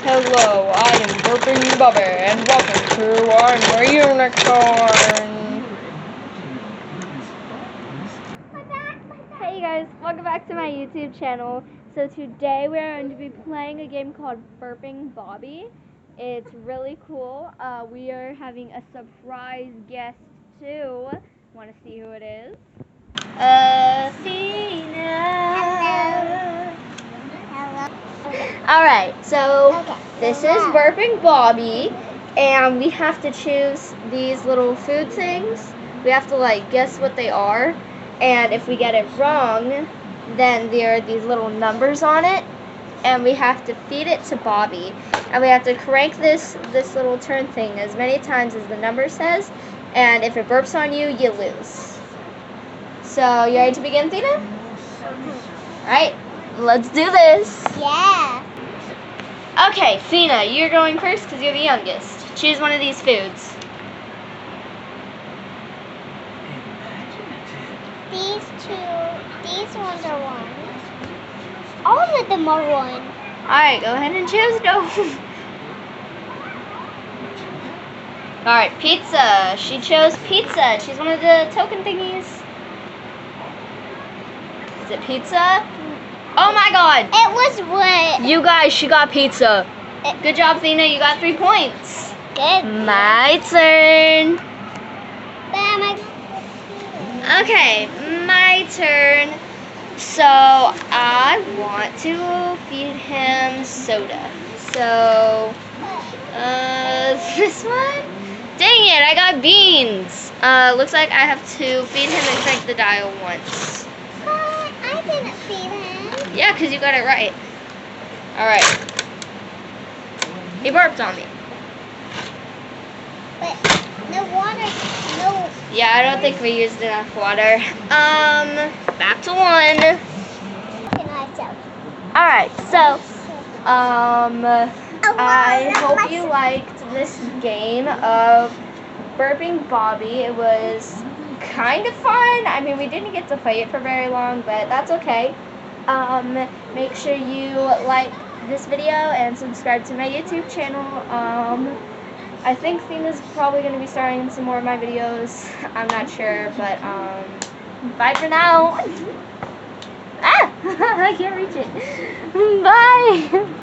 Hello, I am Burping Bobby, and welcome to our unicorn. Hey guys, welcome back to my YouTube channel. So today we're going to be playing a game called Burping Bobby. It's really cool. We are having a surprise guest too. Want to see who it is? Athena. Hello. Alright, so Okay. this is Burping Bobby, and we have to choose these little food things. We have to guess what they are, and if we get it wrong, then there are these little numbers on it, and we have to feed it to Bobby, and we have to crank this little turn thing as many times as the number says, and if it burps on you, you lose. So, you ready to begin, Athena? Alright, let's do this. Yeah. Okay, Athena, you're going first because you're the youngest. Choose one of these foods. These ones are one. All of them are one. Alright, go ahead and choose. No. Alright, pizza. She chose pizza. She's one of the token thingies. Is it pizza? Oh my god! It was what? You guys, she got pizza. Good job, Athena. You got 3 points. Good. My turn. Bam. Okay, my turn. So, I want to feed him soda. So, this one? Dang it, I got beans. Looks like I have to feed him and crank the dial once. But I didn't feed him. Yeah, because you got it right. Alright. He burped on me. But no water, no. Yeah, I don't think we used enough water. Back to 1. Can I tell? Alright, so, I hope you liked this game of Burping Bobby. It was kind of fun. I mean, we didn't get to play it for very long, but that's okay. Make sure you like this video and subscribe to my YouTube channel. I think Athena's probably going to be starting some more of my videos. I'm not sure, but bye for now. Ah! I can't reach it. Bye!